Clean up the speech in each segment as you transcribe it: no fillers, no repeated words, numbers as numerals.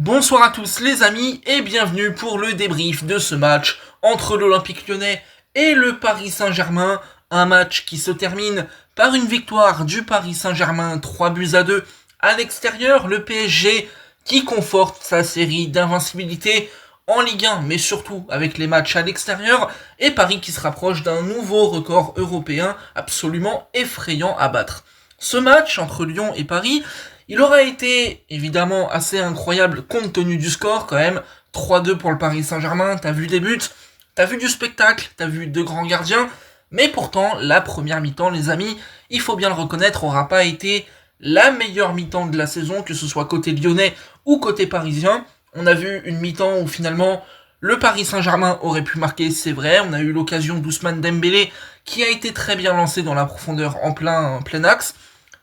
Bonsoir à tous les amis et bienvenue pour le débrief de ce match entre l'Olympique Lyonnais et le Paris Saint-Germain. Un match qui se termine par une victoire du Paris Saint-Germain 3-2 à l'extérieur. Le PSG qui conforte sa série d'invincibilité en Ligue 1 mais surtout avec les matchs à l'extérieur. Et Paris qui se rapproche d'un nouveau record européen absolument effrayant à battre. Ce match entre Lyon et Paris, il aura été évidemment assez incroyable compte tenu du score quand même. 3-2 pour le Paris Saint-Germain, t'as vu des buts, t'as vu du spectacle, t'as vu deux grands gardiens. Mais pourtant, la première mi-temps, les amis, il faut bien le reconnaître, aura pas été la meilleure mi-temps de la saison, que ce soit côté lyonnais ou côté parisien. On a vu une mi-temps où finalement le Paris Saint-Germain aurait pu marquer, c'est vrai. On a eu l'occasion d'Ousmane Dembélé qui a été très bien lancé dans la profondeur en plein axe.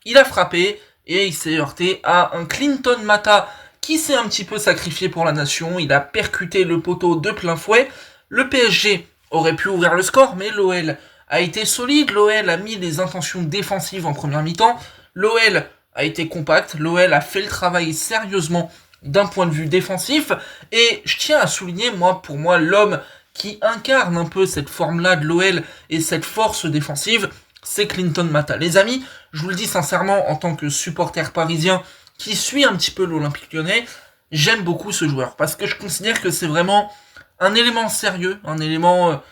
Il a frappé et il s'est heurté à un Clinton Mata qui s'est un petit peu sacrifié pour la nation. Il a percuté le poteau de plein fouet. Le PSG aurait pu ouvrir le score, mais l'OL a été solide. L'OL a mis les intentions défensives en première mi-temps. L'OL a été compact. L'OL a fait le travail sérieusement d'un point de vue défensif. Et je tiens à souligner, pour moi, l'homme qui incarne un peu cette forme-là de l'OL et cette force défensive, c'est Clinton Mata. Les amis, je vous le dis sincèrement, en tant que supporter parisien qui suit un petit peu l'Olympique Lyonnais, j'aime beaucoup ce joueur, parce que je considère que c'est vraiment un élément sérieux, un élément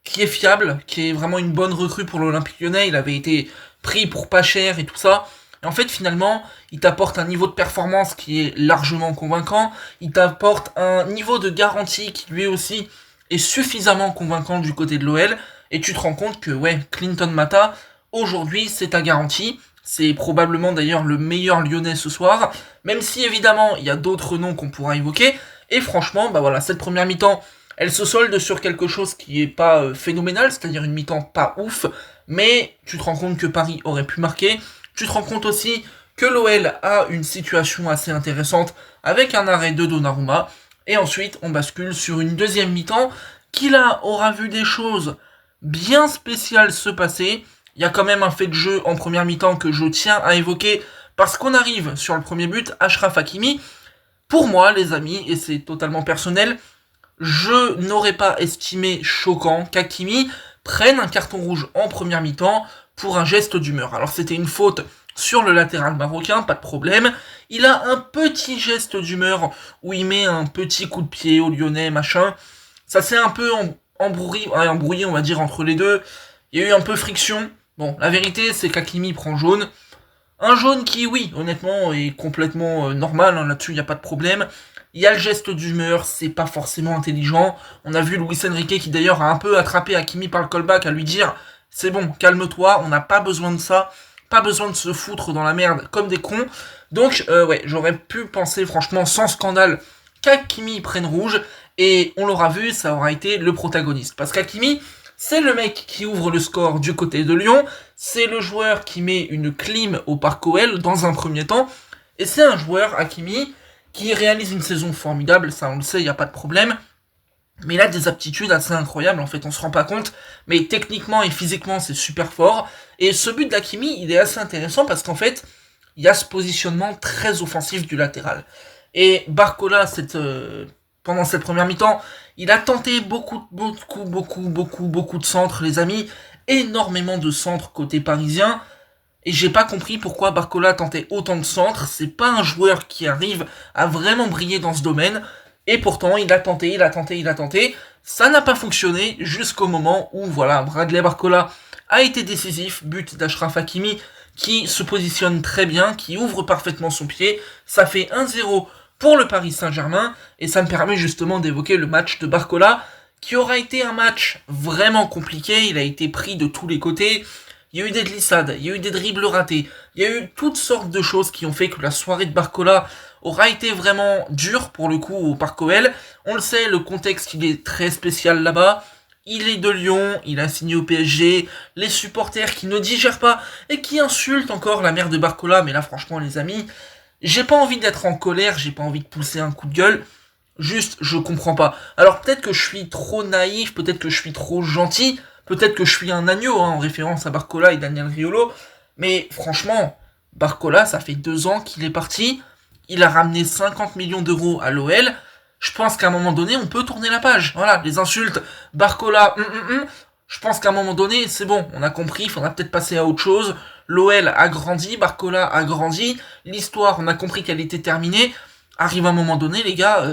qui est fiable, qui est vraiment une bonne recrue pour l'Olympique Lyonnais. Il avait été pris pour pas cher et tout ça. Et en fait, finalement, il t'apporte un niveau de performance qui est largement convaincant. Il t'apporte un niveau de garantie qui lui aussi est suffisamment convaincant du côté de l'OL. Et tu te rends compte que, Clinton Mata, aujourd'hui, c'est ta garantie. C'est probablement d'ailleurs le meilleur Lyonnais ce soir. Même si, évidemment, il y a d'autres noms qu'on pourra évoquer. Et franchement, cette première mi-temps, elle se solde sur quelque chose qui est pas phénoménal, c'est-à-dire une mi-temps pas ouf. Mais tu te rends compte que Paris aurait pu marquer. Tu te rends compte aussi que l'OL a une situation assez intéressante avec un arrêt de Donnarumma. Et ensuite, on bascule sur une deuxième mi-temps qui là aura vu des choses bien spéciales se passer. Il y a quand même un fait de jeu en première mi-temps que je tiens à évoquer parce qu'on arrive sur le premier but, Achraf Hakimi. Pour moi, les amis, et c'est totalement personnel, je n'aurais pas estimé choquant qu'Hakimi prenne un carton rouge en première mi-temps pour un geste d'humeur. Alors c'était une faute sur le latéral marocain, pas de problème. Il a un petit geste d'humeur où il met un petit coup de pied au Lyonnais, machin. Ça s'est un peu embrouillé, on va dire, entre les deux. Il y a eu un peu friction. Bon, la vérité, c'est qu'Hakimi prend jaune. Un jaune qui, oui, honnêtement, est complètement normal, hein, là-dessus, il n'y a pas de problème. Il y a le geste d'humeur, c'est pas forcément intelligent. On a vu Luis Enrique qui d'ailleurs a un peu attrapé Hakimi par le callback à lui dire « C'est bon, calme-toi, on n'a pas besoin de ça, pas besoin de se foutre dans la merde comme des cons. » Donc, j'aurais pu penser franchement sans scandale qu'Hakimi prenne rouge. Et on l'aura vu, ça aura été le protagoniste. Parce qu'Hakimi, c'est le mec qui ouvre le score du côté de Lyon. C'est le joueur qui met une clim au Parc OL dans un premier temps. Et c'est un joueur, Hakimi, qui réalise une saison formidable. Ça, on le sait, il n'y a pas de problème. Mais il a des aptitudes assez incroyables, en fait, on se rend pas compte. Mais techniquement et physiquement, c'est super fort. Et ce but d'Hakimi, il est assez intéressant parce qu'en fait, il y a ce positionnement très offensif du latéral. Et Barcola, pendant cette première mi-temps, il a tenté beaucoup de centres, les amis. Énormément de centres côté parisien. Et j'ai pas compris pourquoi Barcola tentait autant de centres. C'est pas un joueur qui arrive à vraiment briller dans ce domaine. Et pourtant, il a tenté. Ça n'a pas fonctionné jusqu'au moment où, Bradley Barcola a été décisif. But d'Achraf Hakimi qui se positionne très bien, qui ouvre parfaitement son pied. Ça fait 1-0 pour le Paris Saint-Germain, et ça me permet justement d'évoquer le match de Barcola, qui aura été un match vraiment compliqué. Il a été pris de tous les côtés, il y a eu des glissades, il y a eu des dribbles ratés, il y a eu toutes sortes de choses qui ont fait que la soirée de Barcola aura été vraiment dure pour le coup au Parc OL. On le sait, le contexte il est très spécial là-bas. Il est de Lyon, il a signé au PSG, les supporters qui ne digèrent pas et qui insultent encore la mère de Barcola, mais là franchement les amis, j'ai pas envie d'être en colère, j'ai pas envie de pousser un coup de gueule, juste je comprends pas. Alors peut-être que je suis trop naïf, peut-être que je suis trop gentil, peut-être que je suis un agneau, en référence à Barcola et Daniel Riolo, mais franchement, Barcola ça fait 2 ans qu'il est parti, il a ramené 50 millions d'euros à l'OL. Je pense qu'à un moment donné, on peut tourner la page. Voilà, les insultes, Barcola, je pense qu'à un moment donné, c'est bon, on a compris, il faudra peut-être passer à autre chose. L'OL a grandi, Barcola a grandi, l'histoire, on a compris qu'elle était terminée. Arrive un moment donné, les gars,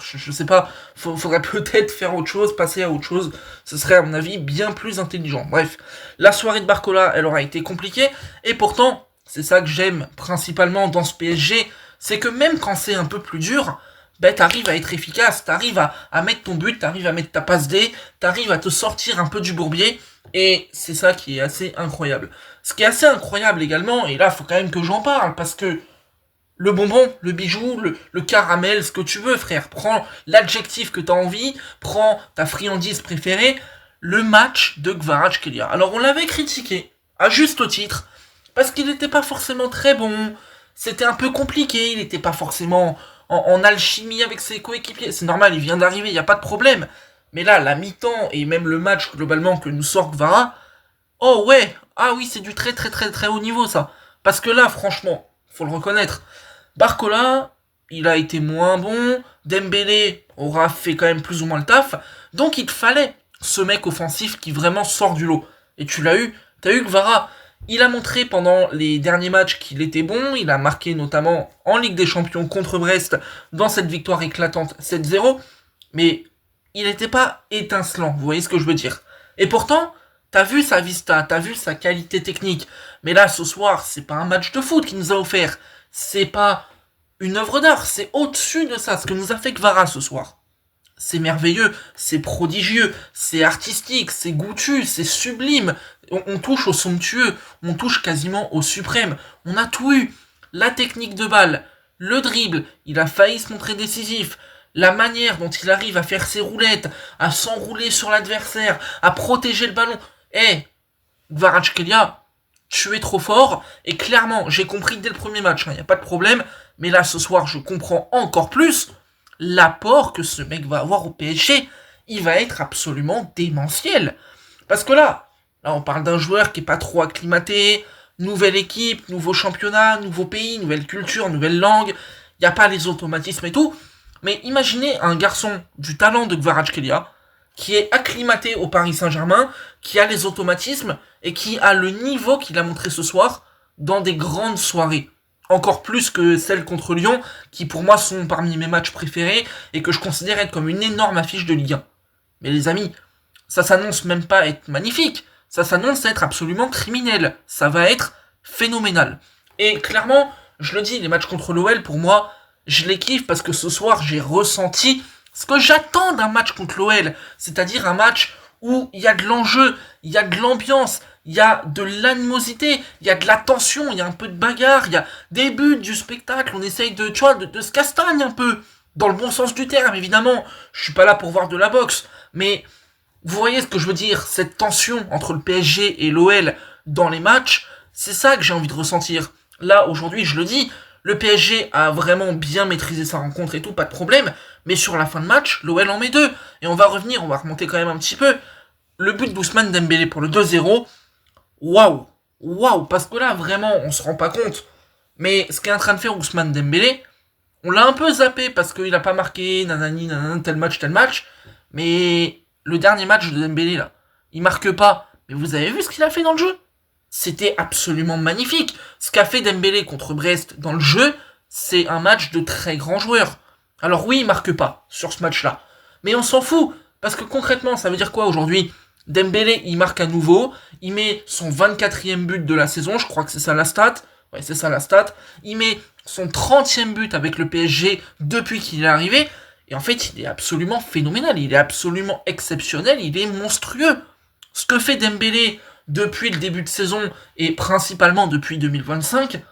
je sais pas, faudrait peut-être faire autre chose, passer à autre chose. Ce serait, à mon avis, bien plus intelligent. Bref, la soirée de Barcola, elle aura été compliquée, et pourtant, c'est ça que j'aime principalement dans ce PSG, c'est que même quand c'est un peu plus dur, ben t'arrives à être efficace, t'arrives à mettre ton but, t'arrives à mettre ta passe D, t'arrives à te sortir un peu du bourbier, et c'est ça qui est assez incroyable. Ce qui est assez incroyable également, et là, faut quand même que j'en parle, parce que le bonbon, le bijou, le caramel, ce que tu veux, frère. Prends l'adjectif que t'as envie, prends ta friandise préférée, le match de Kvaratskhelia. Alors, on l'avait critiqué, à juste titre, parce qu'il n'était pas forcément très bon, c'était un peu compliqué, il n'était pas forcément en alchimie avec ses coéquipiers. C'est normal, il vient d'arriver, il n'y a pas de problème. Mais là, la mi-temps, et même le match, globalement, que nous sort Kvara, oh ouais, ah oui, c'est du très très très très haut niveau, ça. Parce que là, franchement, faut le reconnaître, Barcola, il a été moins bon, Dembélé aura fait quand même plus ou moins le taf, donc il te fallait ce mec offensif qui vraiment sort du lot. Et tu l'as eu, t'as eu Kvara. Il a montré pendant les derniers matchs qu'il était bon, il a marqué notamment en Ligue des Champions contre Brest dans cette victoire éclatante 7-0, mais il n'était pas étincelant, vous voyez ce que je veux dire. Et pourtant, t'as vu sa vista, t'as vu sa qualité technique, mais là ce soir, c'est pas un match de foot qu'il nous a offert, c'est pas une œuvre d'art, c'est au-dessus de ça, ce que nous a fait Kvara ce soir. C'est merveilleux, c'est prodigieux, c'est artistique, c'est goûtu, c'est sublime. On touche au somptueux, on touche quasiment au suprême. On a tout eu. La technique de balle, le dribble, il a failli se montrer décisif. La manière dont il arrive à faire ses roulettes, à s'enrouler sur l'adversaire, à protéger le ballon. Kvaratskhelia, tu es trop fort, et clairement, j'ai compris dès le premier match, il n'y a pas de problème, mais là, ce soir, je comprends encore plus l'apport que ce mec va avoir au PSG. Il va être absolument démentiel. Parce que là, on parle d'un joueur qui est pas trop acclimaté, nouvelle équipe, nouveau championnat, nouveau pays, nouvelle culture, nouvelle langue, il n'y a pas les automatismes et tout, mais imaginez un garçon du talent de Kvaratskhelia, qui est acclimaté au Paris Saint-Germain, qui a les automatismes, et qui a le niveau qu'il a montré ce soir dans des grandes soirées. Encore plus que celles contre Lyon, qui pour moi sont parmi mes matchs préférés, et que je considère être comme une énorme affiche de Ligue 1. Mais les amis, ça s'annonce même pas être magnifique, ça s'annonce être absolument criminel, ça va être phénoménal. Et clairement, je le dis, les matchs contre l'OL, pour moi, je les kiffe parce que ce soir, j'ai ressenti ce que j'attends d'un match contre l'OL, c'est-à-dire un match où il y a de l'enjeu, il y a de l'ambiance, il y a de l'animosité, il y a de la tension, il y a un peu de bagarre, il y a des buts, du spectacle, on essaye de, tu vois, de se castagne un peu, dans le bon sens du terme, évidemment. Je suis pas là pour voir de la boxe, mais vous voyez ce que je veux dire, cette tension entre le PSG et l'OL dans les matchs, c'est ça que j'ai envie de ressentir. Là, aujourd'hui, je le dis, le PSG a vraiment bien maîtrisé sa rencontre et tout, pas de problème, mais sur la fin de match, l'OL en met deux. Et on va revenir, on va remonter quand même un petit peu. Le but d'Ousmane Dembélé pour le 2-0, waouh, parce que là, vraiment, on se rend pas compte. Mais ce qu'est en train de faire Ousmane Dembélé, on l'a un peu zappé parce qu'il a pas marqué, nanani, tel match, mais le dernier match de Dembélé, là, il marque pas. Mais vous avez vu ce qu'il a fait dans le jeu? C'était absolument magnifique. Ce qu'a fait Dembélé contre Brest dans le jeu, c'est un match de très grand joueur. Alors oui, il marque pas sur ce match-là. Mais on s'en fout, parce que concrètement, ça veut dire quoi aujourd'hui? Dembélé, il marque à nouveau, il met son 24e but de la saison, je crois que c'est ça la stat. Ouais, c'est ça la stat. Il met son 30e but avec le PSG depuis qu'il est arrivé. Et en fait, il est absolument phénoménal, il est absolument exceptionnel, il est monstrueux. Ce que fait Dembélé depuis le début de saison, et principalement depuis 2025,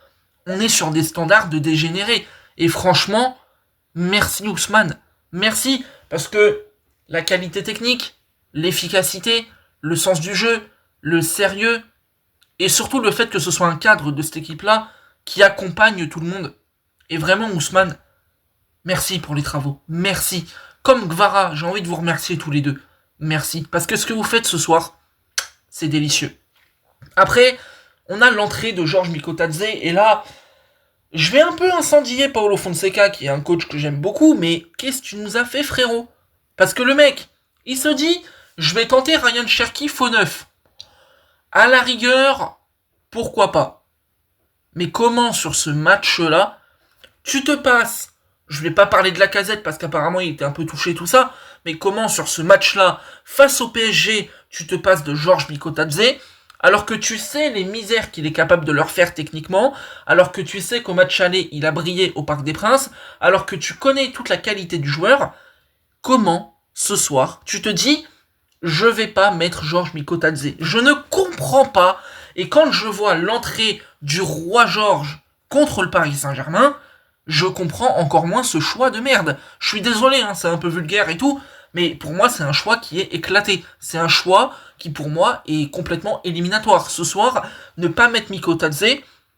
on est sur des standards de dégénérés. Et franchement, merci Ousmane. Merci, parce que la qualité technique, l'efficacité, le sens du jeu, le sérieux, et surtout le fait que ce soit un cadre de cette équipe-là qui accompagne tout le monde. Et vraiment, Ousmane, merci pour les travaux. Merci. Comme Kvara, j'ai envie de vous remercier tous les deux. Merci. Parce que ce que vous faites ce soir, c'est délicieux. Après, on a l'entrée de Georges Mikotadze, et là, Je vais un peu incendier Paulo Fonseca, qui est un coach que j'aime beaucoup, mais qu'est-ce que tu nous as fait, frérot? Parce que le mec, il se dit, je vais tenter Ryan Cherki faux neuf. À la rigueur, pourquoi pas? Mais comment sur ce match-là, tu te passes, je vais pas parler de la Lacazette parce qu'apparemment il était un peu touché tout ça, mais comment sur ce match-là, face au PSG, tu te passes de Georges Mikotadze, alors que tu sais les misères qu'il est capable de leur faire techniquement, alors que tu sais qu'au match aller, il a brillé au Parc des Princes, alors que tu connais toute la qualité du joueur, comment, ce soir, tu te dis, je vais pas mettre Georges Mikotadze. Je ne comprends pas, et quand je vois l'entrée du roi Georges contre le Paris Saint-Germain, je comprends encore moins ce choix de merde. Je suis désolé, hein, c'est un peu vulgaire et tout, mais pour moi c'est un choix qui est éclaté. C'est un choix qui pour moi est complètement éliminatoire. Ce soir, ne pas mettre Mikotadze,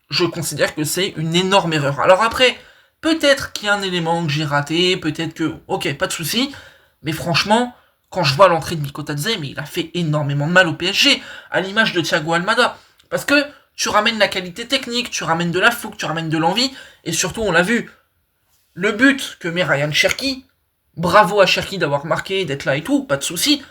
je considère que c'est une énorme erreur. Alors après, peut-être qu'il y a un élément que j'ai raté, peut-être que... Ok, pas de souci, mais franchement, quand je vois l'entrée de Mikotadze, mais il a fait énormément de mal au PSG, à l'image de Thiago Almada. Parce que tu ramènes la qualité technique, tu ramènes de la fougue, tu ramènes de l'envie, et surtout, on l'a vu, le but que met Ryan Cherki, bravo à Cherki d'avoir marqué, d'être là et tout, pas de souci,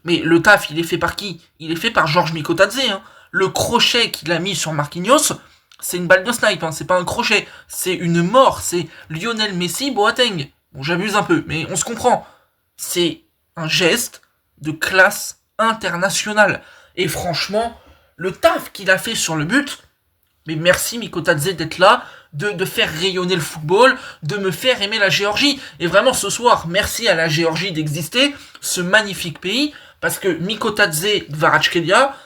mais le taf, il est fait par qui? Il est fait par Georges Mikotadze, hein. Le crochet qu'il a mis sur Marquinhos, c'est une balle de snipe, hein. C'est pas un crochet, c'est une mort, c'est Lionel Messi Boateng. Bon, j'abuse un peu, mais on se comprend. C'est un geste de classe internationale. Et franchement, le taf qu'il a fait sur le but, mais merci Mikotadze d'être là, de faire rayonner le football, de me faire aimer la Géorgie. Et vraiment ce soir, merci à la Géorgie d'exister, ce magnifique pays, parce que Mikotadze Kvaratskhelia,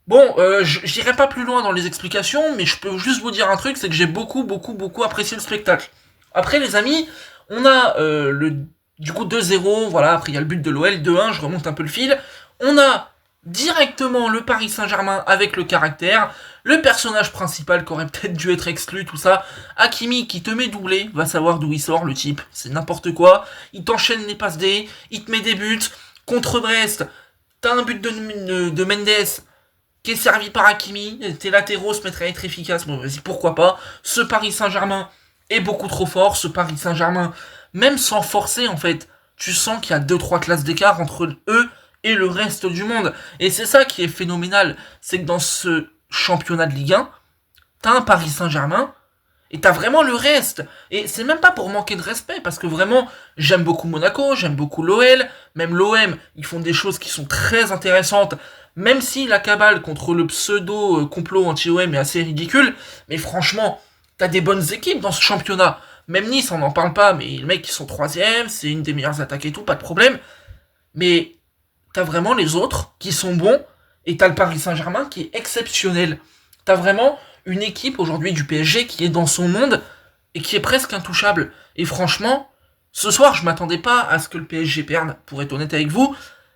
bon, j'irai pas plus loin dans les explications, mais je peux juste vous dire un truc, c'est que j'ai beaucoup apprécié le spectacle. Après les amis, on a du coup 2-0, voilà, après il y a le but de l'OL, 2-1, je remonte un peu le fil. On a directement le Paris Saint-Germain avec le caractère, le personnage principal qui aurait peut-être dû être exclu, tout ça, Hakimi qui te met doublé, va savoir d'où il sort le type, c'est n'importe quoi, il t'enchaîne les passes D, il te met des buts, contre Brest, t'as un but de Mendes qui est servi par Hakimi, tes latéraux se mettraient à être efficaces, bon vas-y pourquoi pas, ce Paris Saint-Germain est beaucoup trop fort, ce Paris Saint-Germain, même sans forcer en fait, tu sens qu'il y a 2-3 classes d'écart entre eux et le reste du monde. Et c'est ça qui est phénoménal, c'est que dans ce championnat de Ligue 1, t'as un Paris Saint-Germain, et t'as vraiment le reste. Et c'est même pas pour manquer de respect, parce que vraiment, j'aime beaucoup Monaco, j'aime beaucoup l'OL, même l'OM, ils font des choses qui sont très intéressantes, même si la cabale contre le pseudo-complot anti-OM est assez ridicule, mais franchement, t'as des bonnes équipes dans ce championnat. Même Nice, on n'en parle pas, mais les mecs, ils sont troisième, c'est une des meilleures attaques et tout, pas de problème. Mais t'as vraiment les autres qui sont bons, et t'as le Paris Saint-Germain qui est exceptionnel. T'as vraiment une équipe aujourd'hui du PSG qui est dans son monde, et qui est presque intouchable. Et franchement, ce soir, je m'attendais pas à ce que le PSG perde, pour être honnête avec vous,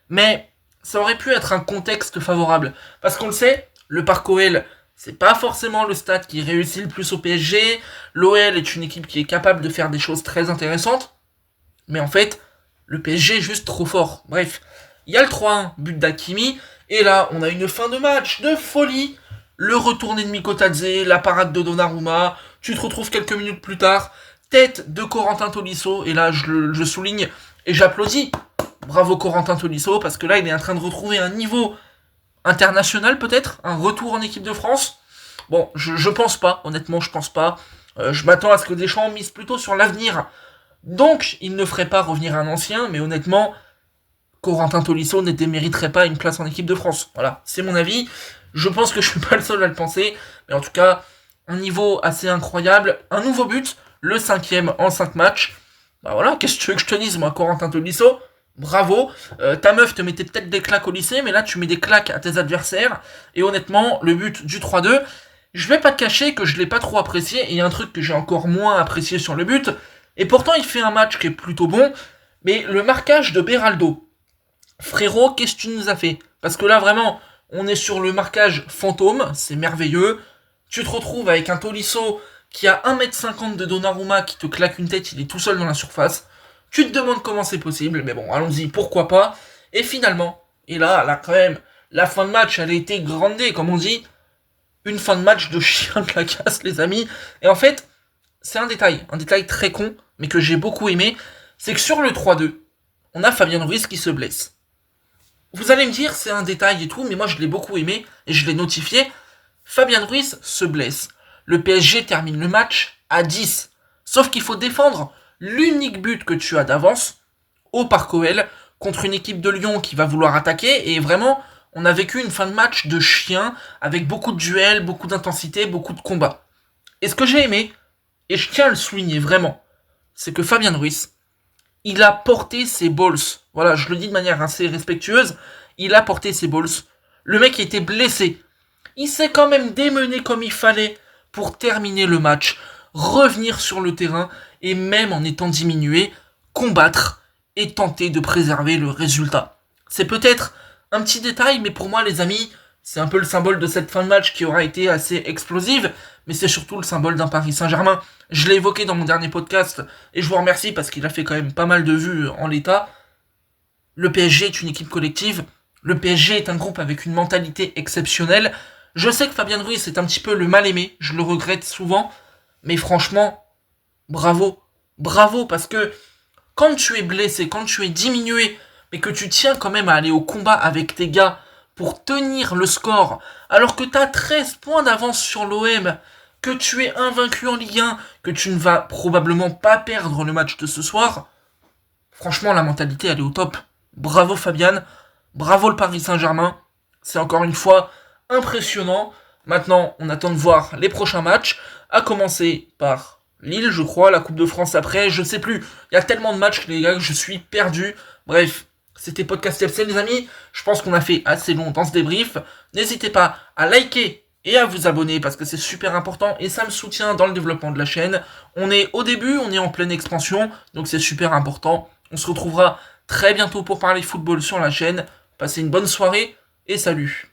mais ça aurait pu être un contexte favorable. Parce qu'on le sait, le Parc OL, c'est pas forcément le stade qui réussit le plus au PSG, l'OL est une équipe qui est capable de faire des choses très intéressantes, mais en fait, le PSG est juste trop fort. Bref, il y a le 3-1, but d'Hakimi, et là, on a une fin de match de folie. Le retourné de Mikotadze, la parade de Donnarumma, tu te retrouves quelques minutes plus tard, tête de Corentin Tolisso, et là, je souligne et j'applaudis. Bravo Corentin Tolisso, parce que là, il est en train de retrouver un niveau international peut-être, un retour en équipe de France. Bon, je pense pas, honnêtement, je pense pas. Je m'attends à ce que Deschamps mise plutôt sur l'avenir. Donc, il ne ferait pas revenir un ancien, mais honnêtement, Corentin Tolisso ne démériterait pas une place en équipe de France. Voilà, c'est mon avis. Je pense que je suis pas le seul à le penser, mais en tout cas, un niveau assez incroyable. Un nouveau but, le 5e en 5 matchs. Bah voilà, qu'est-ce que tu veux que je te dise, moi, Corentin Tolisso? Bravo, ta meuf te mettait peut-être des claques au lycée, mais là tu mets des claques à tes adversaires, et honnêtement, le but du 3-2, je vais pas te cacher que je l'ai pas trop apprécié, et il y a un truc que j'ai encore moins apprécié sur le but, et pourtant il fait un match qui est plutôt bon, mais le marquage de Beraldo. Frérot, qu'est-ce que tu nous as fait? Parce que là vraiment, on est sur le marquage fantôme, c'est merveilleux, tu te retrouves avec un Tolisso qui a 1m50 de Donnarumma qui te claque une tête, il est tout seul dans la surface. Tu te demandes comment c'est possible, mais bon, allons-y, pourquoi pas. Et finalement, et là quand même, la fin de match, elle a été grandée, comme on dit. une fin de match de chien de la casse, les amis. Et en fait, c'est un détail très con, mais que j'ai beaucoup aimé, c'est que sur le 3-2, on a Fabien Ruiz qui se blesse. Vous allez me dire, c'est un détail et tout, mais moi je l'ai beaucoup aimé, et je l'ai notifié. Fabien Ruiz se blesse. Le PSG termine le match à 10. Sauf qu'il faut défendre l'unique but que tu as d'avance au Parc OL contre une équipe de Lyon qui va vouloir attaquer. Et vraiment, on a vécu une fin de match de chien avec beaucoup de duels, beaucoup d'intensité, beaucoup de combats. Et ce que j'ai aimé, et je tiens à le souligner vraiment, c'est que Fabien Ruiz, il a porté ses balls. Voilà, je le dis de manière assez respectueuse, il a porté ses balls. Le mec était blessé. Il s'est quand même démené comme il fallait pour terminer le match, revenir sur le terrain et même en étant diminué, combattre et tenter de préserver le résultat. C'est peut-être un petit détail, mais pour moi les amis, c'est un peu le symbole de cette fin de match qui aura été assez explosive, mais c'est surtout le symbole d'un Paris Saint-Germain. Je l'ai évoqué dans mon dernier podcast, et je vous remercie parce qu'il a fait quand même pas mal de vues en l'état. Le PSG est une équipe collective, le PSG est un groupe avec une mentalité exceptionnelle. Je sais que Fabien Ruiz est un petit peu le mal-aimé, je le regrette souvent, mais franchement, bravo. Bravo, parce que quand tu es blessé, quand tu es diminué, mais que tu tiens quand même à aller au combat avec tes gars pour tenir le score, alors que tu as 13 points d'avance sur l'OM, que tu es invaincu en Ligue 1, que tu ne vas probablement pas perdre le match de ce soir, franchement, la mentalité, elle est au top. Bravo Fabian, bravo le Paris Saint-Germain, c'est encore une fois impressionnant. Maintenant, on attend de voir les prochains matchs, à commencer par Lille, je crois, la Coupe de France après, je sais plus. Il y a tellement de matchs, les gars, que je suis perdu. Bref, c'était Podcast FC, les amis. Je pense qu'on a fait assez long dans ce débrief. N'hésitez pas à liker et à vous abonner parce que c'est super important et ça me soutient dans le développement de la chaîne. On est au début, on est en pleine expansion, donc c'est super important. On se retrouvera très bientôt pour parler football sur la chaîne. Passez une bonne soirée et salut.